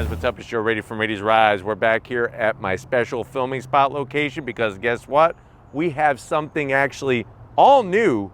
guys, what's up? It's Joe Rady from Rady's Rise. We're back here at my special filming spot location because guess what? We have something actually all new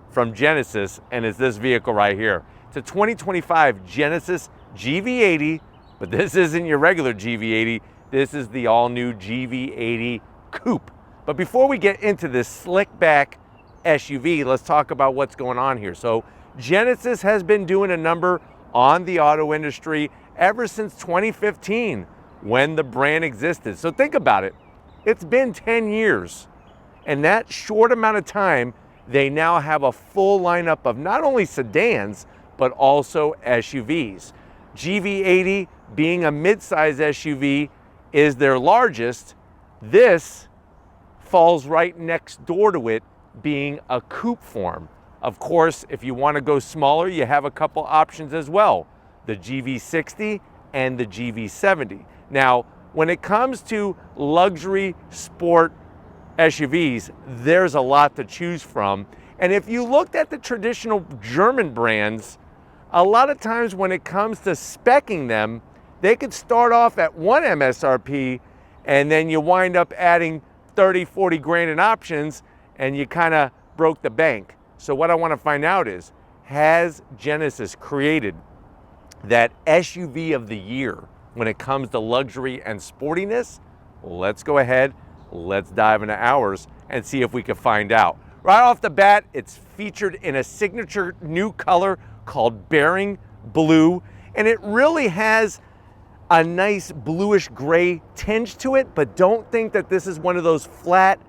from Genesis, and it's this vehicle right here. It's a 2025 Genesis GV80, but this isn't your regular GV80. This is the all-new GV80 Coupe. But before we get into this slick back SUV, let's talk about what's going on here. So Genesis has been doing a number on the auto industry ever since 2015 when the brand existed. So think about it. It's been 10 years. In that short amount of time, they now have a full lineup of not only sedans, but also SUVs. GV80 being a mid-size SUV is their largest. This falls right next door to it being a coupe form. Of course, if you want to go smaller, you have a couple options as well. The GV60 and the GV70. Now, when it comes to luxury sport SUVs, there's a lot to choose from. And if you looked at the traditional German brands, a lot of times when it comes to speccing them, they could start off at one MSRP and then you wind up adding 30, 40 grand in options and you kind of broke the bank. So what I want to find out is, has Genesis created that SUV of the year when it comes to luxury and sportiness? Let's go ahead, let's dive into ours and see if we can find out. Right off the bat, it's featured in a signature new color called Bearing Blue, and it really has a nice bluish gray tinge to it, but don't think that this is one of those flat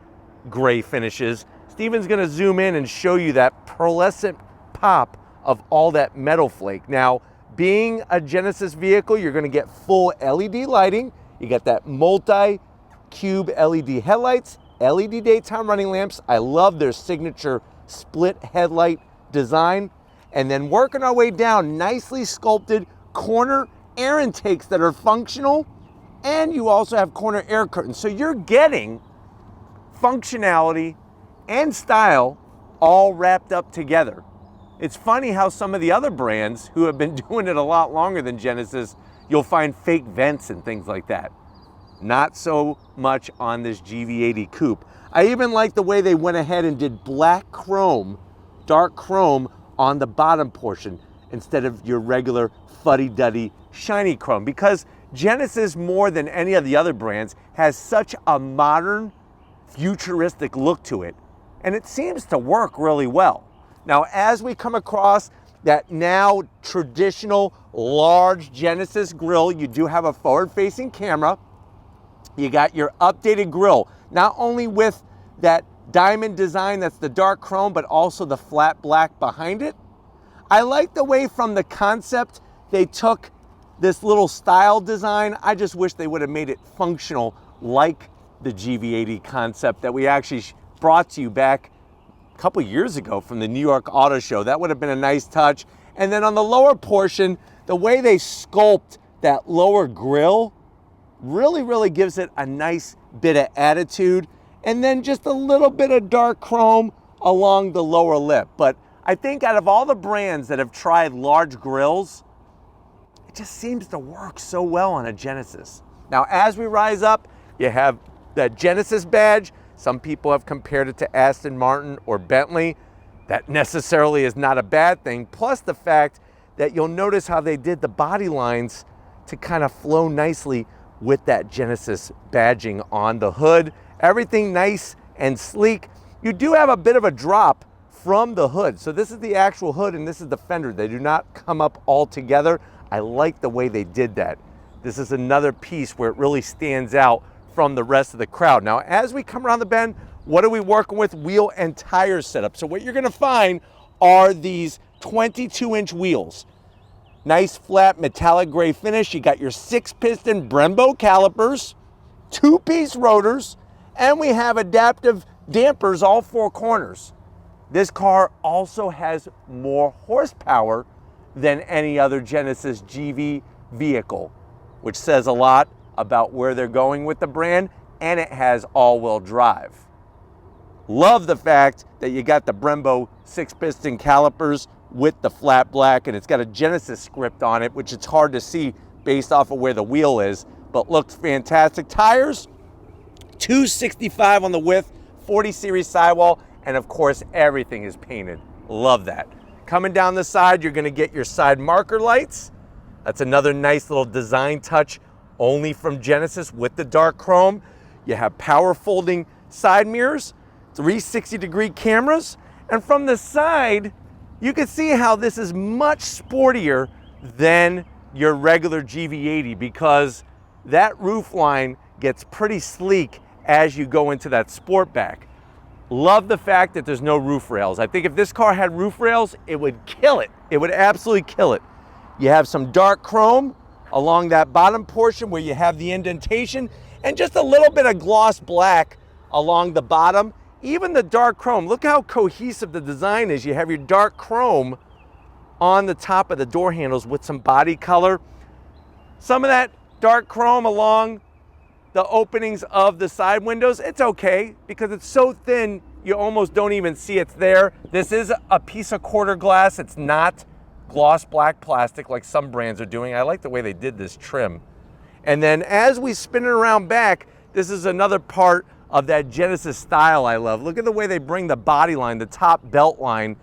gray finishes. Steven's gonna zoom in and show you that pearlescent pop of all that metal flake. Now, being a Genesis vehicle, you're gonna get full LED lighting. You got that multi-cube LED headlights, LED daytime running lamps. I love their signature split headlight design. And then working our way down, nicely sculpted corner air intakes that are functional. And you also have corner air curtains. So you're getting functionality and style all wrapped up together. It's funny how some of the other brands who have been doing it a lot longer than Genesis, you'll find fake vents and things like that. Not so much on this GV80 Coupe. I even like the way they went ahead and did black chrome, dark chrome on the bottom portion instead of your regular fuddy-duddy shiny chrome, because Genesis, more than any of the other brands, has such a modern, futuristic look to it, and it seems to work really well. Now, as we come across that now traditional large Genesis grille, you do have a forward-facing camera. You got your updated grille, not only with that diamond design that's the dark chrome, but also the flat black behind it. I like the way from the concept they took this little style design. I just wish they would have made it functional like the GV80 concept that we actually brought to you back a couple years ago from the New York Auto Show. That would have been a nice touch. And then on the lower portion, the way they sculpt that lower grille really gives it a nice bit of attitude. And then just a little bit of dark chrome along the lower lip. But I think out of all the brands that have tried large grilles, it just seems to work so well on a Genesis. Now, as we rise up, you have that Genesis badge. Some people have compared it to Aston Martin or Bentley. That necessarily is not a bad thing. Plus the fact that you'll notice how they did the body lines to kind of flow nicely with that Genesis badging on the hood. Everything nice and sleek. You do have a bit of a drop from the hood. So this is the actual hood and this is the fender. They do not come up all together. I like the way they did that. This is another piece where it really stands out from the rest of the crowd. Now, as we come around the bend, what are we working with? Wheel and tire setup. So what you're gonna find are these 22-inch wheels. Nice flat metallic gray finish. You got your 6-piston Brembo calipers, 2-piece rotors, and we have adaptive dampers all 4 corners. This car also has more horsepower than any other Genesis GV vehicle, which says a lot about where they're going with the brand, and it has all-wheel drive. Love the fact that you got the Brembo 6-piston calipers with the flat black, and it's got a Genesis script on it, which it's hard to see based off of where the wheel is, but looks fantastic. Tires, 265 on the width, 40 series sidewall, and of course everything is painted. Love that. Coming down the side, you're gonna get your side marker lights. That's another nice little design touch only from Genesis with the dark chrome. You have power folding side mirrors, 360-degree cameras, and from the side, you can see how this is much sportier than your regular GV80 because that roof line gets pretty sleek as you go into that Sportback. Love the fact that there's no roof rails. I think if this car had roof rails, it would kill it. It would absolutely kill it. You have some dark chrome along that bottom portion where you have the indentation and just a little bit of gloss black along the bottom. Even the dark chrome, look how cohesive the design is. You have your dark chrome on the top of the door handles with some body color. Some of that dark chrome along the openings of the side windows, it's okay because it's so thin you almost don't even see it's there. This is a piece of quarter glass. It's not gloss black plastic like some brands are doing. I like the way they did this trim. And then as we spin it around back, this is another part of that Genesis style I love. Look at the way they bring the body line, the top belt line,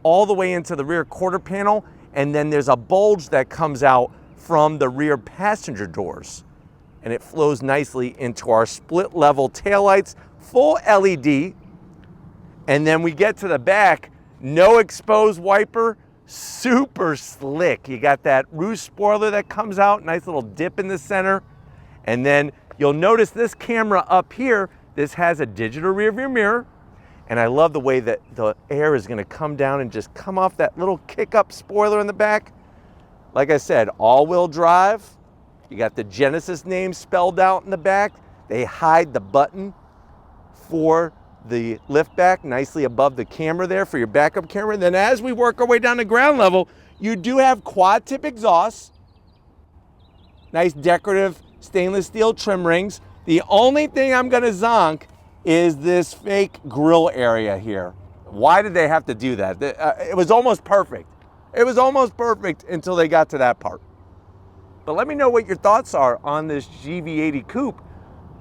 all the way into the rear quarter panel, and then there's a bulge that comes out from the rear passenger doors. And it flows nicely into our split level taillights, full LED. And then we get to the back, no exposed wiper, super slick. You got that roof spoiler that comes out, nice little dip in the center. And then you'll notice this camera up here, this has a digital rear view mirror. And I love the way that the air is gonna come down and just come off that little kick up spoiler in the back. Like I said, all-wheel drive. You got the Genesis name spelled out in the back. They hide the button for the lift back nicely above the camera there for your backup camera. And then as we work our way down to ground level, you do have quad tip exhaust. Nice decorative stainless steel trim rings. The only thing I'm gonna zonk is this fake grill area here. Why did they have to do that? It was almost perfect. It was almost perfect until they got to that part. But let me know what your thoughts are on this GV80 Coupe.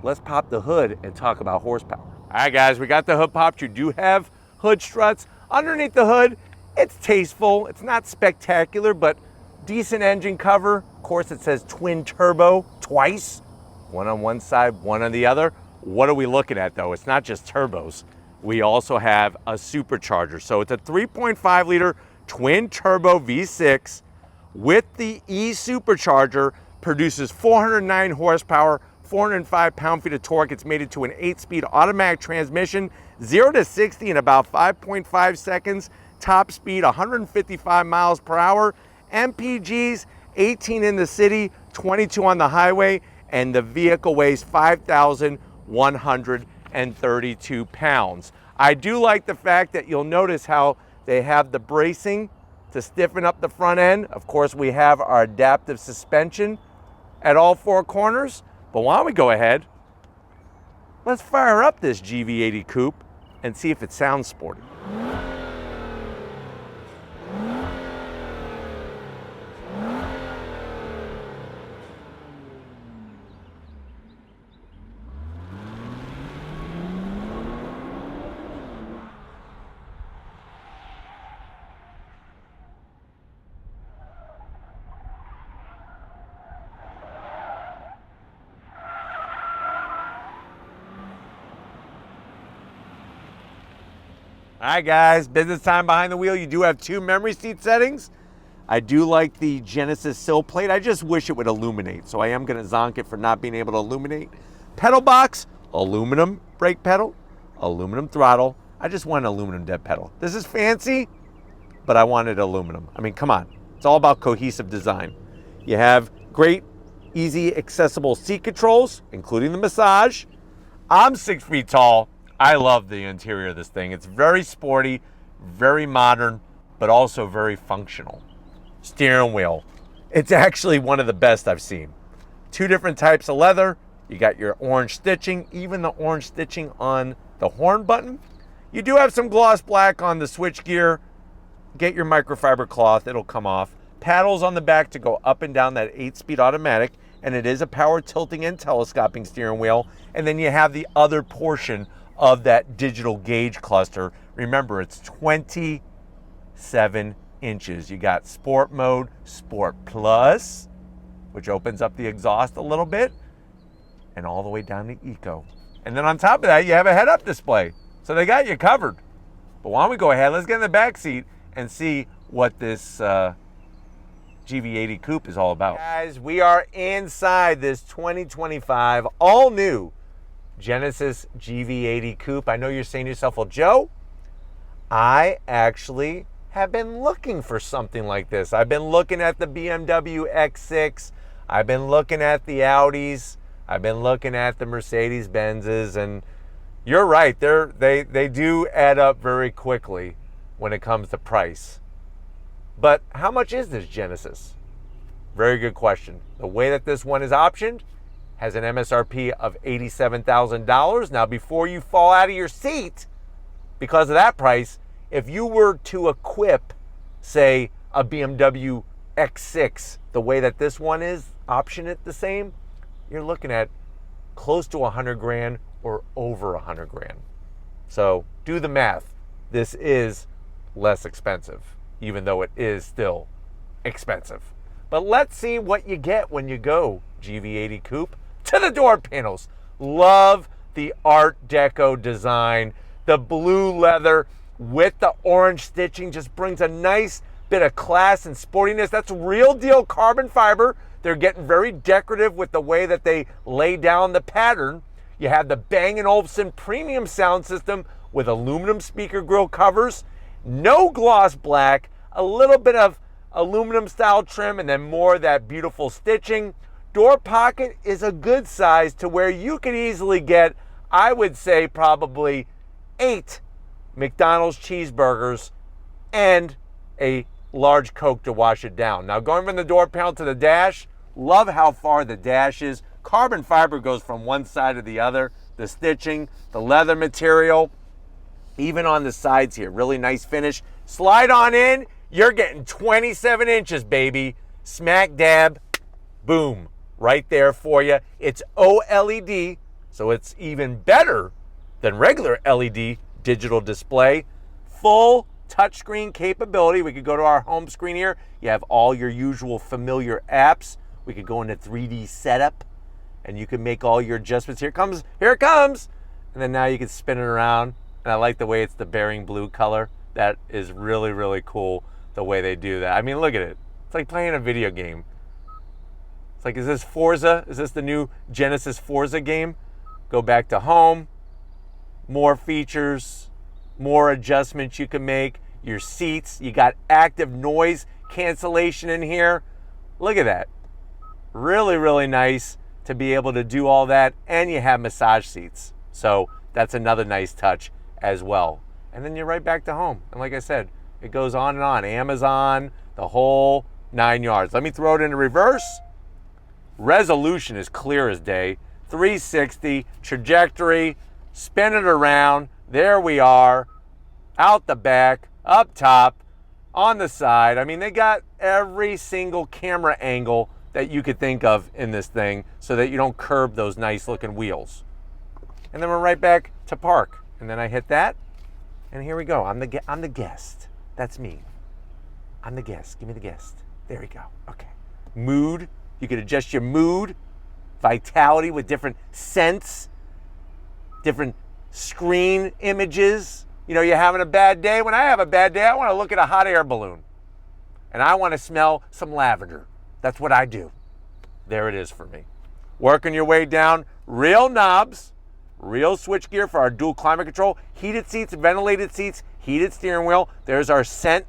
Let's pop the hood and talk about horsepower. All right, guys, we got the hood popped. You do have hood struts. Underneath the hood, it's tasteful. It's not spectacular, but decent engine cover. Of course, it says twin turbo twice. One on one side, one on the other. What are we looking at, though? It's not just turbos. We also have a supercharger. So it's a 3.5 liter twin turbo V6 with the E supercharger, produces 409 horsepower, 405 pound-feet of torque. It's made it to an 8-speed automatic transmission, 0 to 60 in about 5.5 seconds, top speed 155 miles per hour, MPGs 18 in the city, 22 on the highway, and the vehicle weighs 5,132 pounds. I do like the fact that you'll notice how they have the bracing to stiffen up the front end. Of course, we have our adaptive suspension at all four corners. But why don't we go ahead, let's fire up this GV80 Coupe and see if it sounds sporty. All right, guys, business time behind the wheel. You do have 2 memory seat settings. I do like the Genesis sill plate. I just wish it would illuminate, so I am gonna zonk it for not being able to illuminate. Pedal box, aluminum brake pedal, aluminum throttle. I just want an aluminum dead pedal. This is fancy, but I wanted aluminum. I mean, come on. It's all about cohesive design. You have great, easy, accessible seat controls, including the massage. I'm 6 feet tall. I love the interior of this thing. It's very sporty, very modern, but also very functional. Steering wheel. It's actually one of the best I've seen. 2 different types of leather. You got your orange stitching, even the orange stitching on the horn button. You do have some gloss black on the switch gear. Get your microfiber cloth, it'll come off. paddles on the back to go up and down that 8-speed automatic, and it is a power tilting and telescoping steering wheel. And then you have the other portion of that digital gauge cluster. Remember, it's 27 inches. You got Sport Mode, Sport Plus, which opens up the exhaust a little bit, and all the way down to Eco. And then on top of that, you have a head-up display. So they got you covered. But why don't we go ahead, let's get in the back seat and see what this GV80 Coupe is all about. Guys, we are inside this 2025 all-new Genesis GV80 Coupe. I know you're saying to yourself, well, Joe, I actually have been looking for something like this. I've been looking at the BMW X6. I've been looking at the Audis. I've been looking at the Mercedes-Benzes, and you're right, they do add up very quickly when it comes to price. But how much is this Genesis? Very good question. The way that this one is optioned has an MSRP of $87,000. Now, before you fall out of your seat because of that price, if you were to equip, say, a BMW X6 the way that this one is, option it the same, you're looking at close to 100 grand or over 100 grand. So do the math. This is less expensive, even though it is still expensive. But let's see what you get when you go GV80 Coupe to the door panels. Love the Art Deco design. The blue leather with the orange stitching just brings a nice bit of class and sportiness. That's real deal carbon fiber. They're getting very decorative with the way that they lay down the pattern. You have the Bang & Olufsen premium sound system with aluminum speaker grille covers, no gloss black, a little bit of aluminum style trim, and then more of that beautiful stitching. Door pocket is a good size to where you could easily get, I would say, probably 8 McDonald's cheeseburgers and a large Coke to wash it down. Now, going from the door panel to the dash, love how far the dash is. Carbon fiber goes from one side to the other. The stitching, the leather material, even on the sides here, really nice finish. Slide on in, you're getting 27 inches, baby. Smack dab, boom, right there for you. It's OLED, so it's even better than regular LED digital display. Full touchscreen capability. We could go to our home screen here. You have all your usual familiar apps. We could go into 3D setup, and you can make all your adjustments. Here it comes. And then now you can spin it around. And I like the way it's the bearing blue color. That is really, really cool, the way they do that. I mean, look at it. It's like playing a video game. It's like, is this Forza? Is this the new Genesis Forza game? Go back to home. More features, more adjustments you can make. Your seats, you got active noise cancellation in here. Look at that. Really, really nice to be able to do all that. And you have massage seats. So that's another nice touch as well. And then you're right back to home. And like I said, it goes on and on. Amazon, the whole 9 yards. Let me throw it into reverse. Resolution is clear as day. 360, trajectory, spin it around. There we are. Out the back, up top, on the side. I mean, they got every single camera angle that you could think of in this thing so that you don't curb those nice looking wheels. And then we're right back to park. And then I hit that, and here we go. I'm the guest. That's me. I'm the guest. Give me the guest. There we go. Okay. Mood. You can adjust your mood, vitality with different scents, different screen images. You know, you're having a bad day. When I have a bad day, I want to look at a hot air balloon, and I want to smell some lavender. That's what I do. There it is for me. Working your way down, real knobs, real switchgear for our dual climate control, heated seats, ventilated seats, heated steering wheel. There's our scent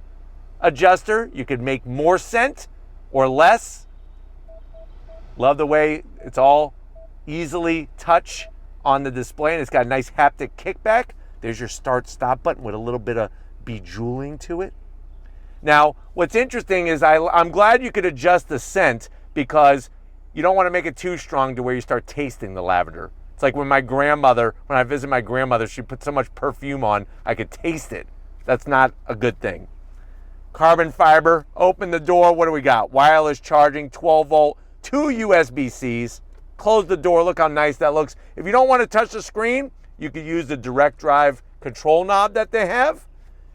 adjuster. You could make more scent or less. Love the way it's all easily touch on the display, and it's got a nice haptic kickback. There's your start stop button with a little bit of bejeweling to it. Now, what's interesting is I'm glad you could adjust the scent, because you don't want to make it too strong to where you start tasting the lavender. It's like when I visit my grandmother, she put so much perfume on, I could taste it. That's not a good thing. carbon fiber. Open the door. What do we got? Wireless charging, 12 volt, 2 USB-Cs. Close the door. Look how nice that looks. If you don't want to touch the screen, you could use the direct drive control knob that they have.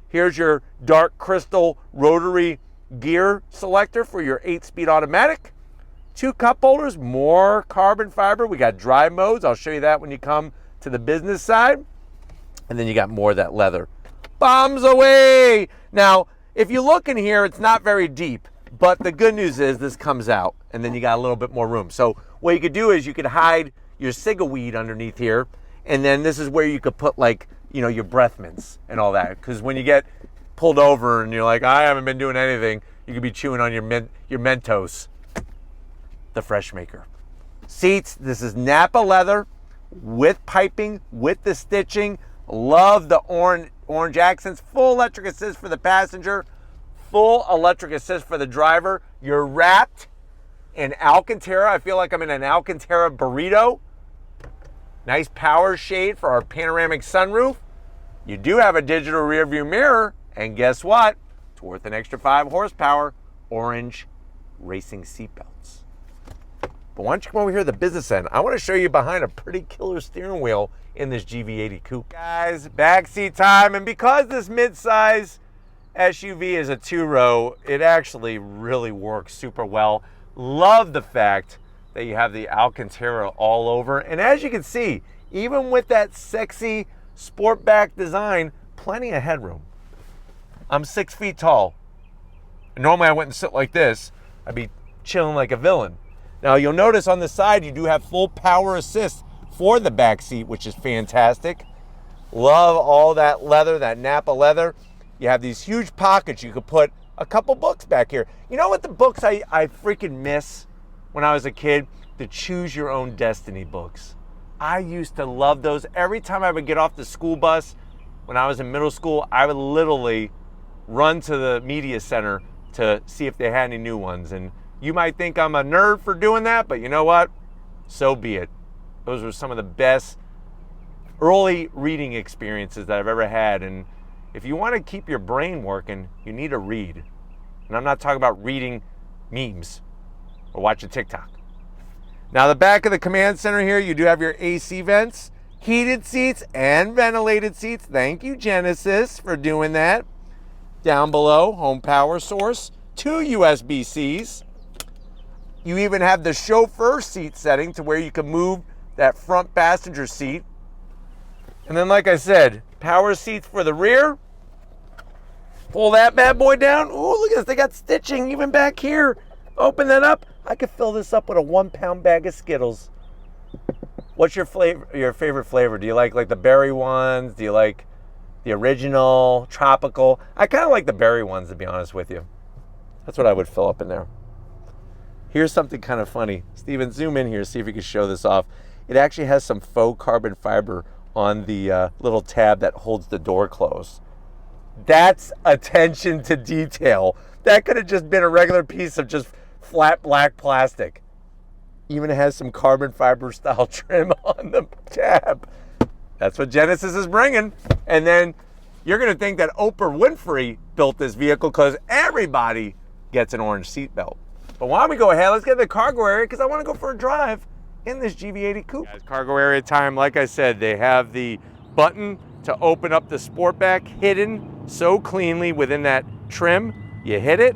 Here's your dark crystal rotary gear selector for your 8-speed automatic. 2 cup holders, more carbon fiber. We got dry modes. I'll show you that when you come to the business side. And then you got more of that leather. Bombs away! Now, if you look in here, it's not very deep, but the good news is this comes out, and then you got a little bit more room. So what you could do is you could hide your cigarette underneath here, and then this is where you could put, like, you know, your breath mints and all that. Because when you get pulled over and you're like, I haven't been doing anything, you could be chewing on your Mentos. The Fresh Maker. Seats, this is Nappa leather with piping, with the stitching. Love the orange accents. Full electric assist for the passenger, full electric assist for the driver. You're wrapped in Alcantara. I feel like I'm in an Alcantara burrito. Nice power shade for our panoramic sunroof. You do have a digital rear view mirror, and guess what? It's worth an extra 5 horsepower. Orange racing seatbelts. But why don't you come over here to the business end? I want to show you behind a pretty killer steering wheel in this GV80 Coupe. Guys, backseat time. And because this midsize SUV is a 2-row, it actually really works super well. Love the fact that you have the Alcantara all over. And as you can see, even with that sexy sportback design, plenty of headroom. I'm 6 feet tall. And normally I wouldn't sit like this. I'd be chilling like a villain. Now you'll notice on the side you do have full power assist for the back seat, which is fantastic. Love all that leather, that Nappa leather. You have these huge pockets. You could put a couple books back here. You know what the books I freaking miss when I was a kid? The Choose Your Own Destiny books. I used to love those. Every time I would get off the school bus when I was in middle school, I would literally run to the media center to see if they had any new ones. And you might think I'm a nerd for doing that, but you know what? So be it. Those were some of the best early reading experiences that I've ever had. And if you want to keep your brain working, you need to read. And I'm not talking about reading memes or watching TikTok. Now the back of the command center here, you do have your AC vents, heated seats and ventilated seats. Thank you, Genesis, for doing that. Down below, home power source, 2 USB-Cs. You even have the chauffeur seat setting to where you can move that front passenger seat. And then, like I said, power seats for the rear. Pull that bad boy down. Oh, look at this. They got stitching even back here. Open that up. I could fill this up with a 1-pound bag of Skittles. What's your flavor? Your favorite flavor? Do you like the berry ones? Do you like the original, tropical? I kind of like the berry ones, to be honest with you. That's what I would fill up in there. Here's something kind of funny. Steven, zoom in here, see if you can show this off. It actually has some faux carbon fiber on the little tab that holds the door closed. That's attention to detail. That could have just been a regular piece of just flat black plastic. Even has some carbon fiber style trim on the tab. That's what Genesis is bringing. And then you're going to think that Oprah Winfrey built this vehicle because everybody gets an orange seatbelt. But why don't we go ahead, let's get to the cargo area because I want to go for a drive in this GV80 Coupe. Guys, cargo area time, like I said, they have the button to open up the Sportback hidden so cleanly within that trim. You hit it,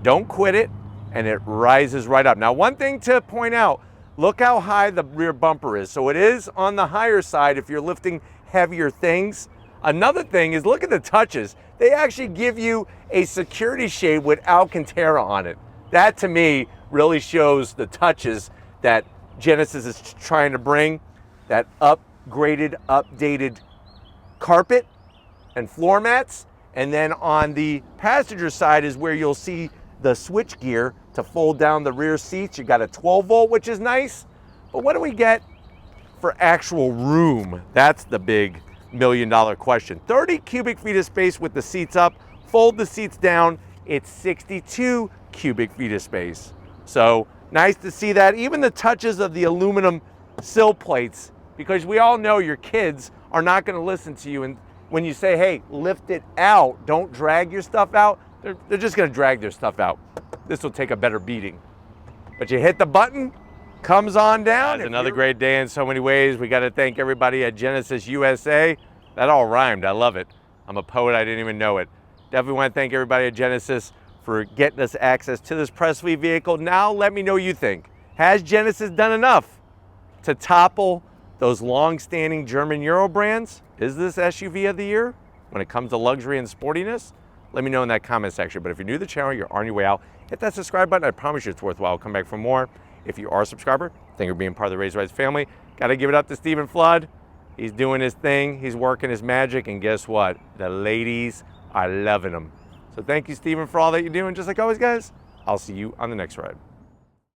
don't quit it, and it rises right up. Now, one thing to point out, look how high the rear bumper is. So it is on the higher side if you're lifting heavier things. Another thing is look at the touches. They actually give you a security shade with Alcantara on it. That to me really shows the touches that Genesis is trying to bring. That upgraded, updated carpet and floor mats. And then on the passenger side is where you'll see the switch gear to fold down the rear seats. You got a 12 volt, which is nice. But what do we get for actual room? That's the big $1 million question. 30 cubic feet of space with the seats up. Fold the seats down. It's 62 cubic feet of space. So nice to see that. Even the touches of the aluminum sill plates, because we all know your kids are not going to listen to you. And when you say, hey, lift it out, don't drag your stuff out, they're just gonna drag their stuff out. This will take a better beating. But you hit the button, comes on down. It's another great day in so many ways. We gotta thank everybody at Genesis USA. That all rhymed, I love it. I'm a poet, I didn't even know it. Definitely wanna thank everybody at Genesis for getting us access to this Presley vehicle. Now let me know what you think. Has Genesis done enough to topple those long-standing German Euro brands? Is this SUV of the year when it comes to luxury and sportiness? Let me know in that comment section. But if you're new to the channel, you're on your way out, hit that subscribe button. I promise you it's worthwhile. I'll come back for more. If you are a subscriber, thank you for being part of the Raise Rights family. Got to give it up to Stephen Flood. He's doing his thing. He's working his magic. And guess what? The ladies are loving him. So thank you, Stephen, for all that you're doing. Just like always, guys, I'll see you on the next ride.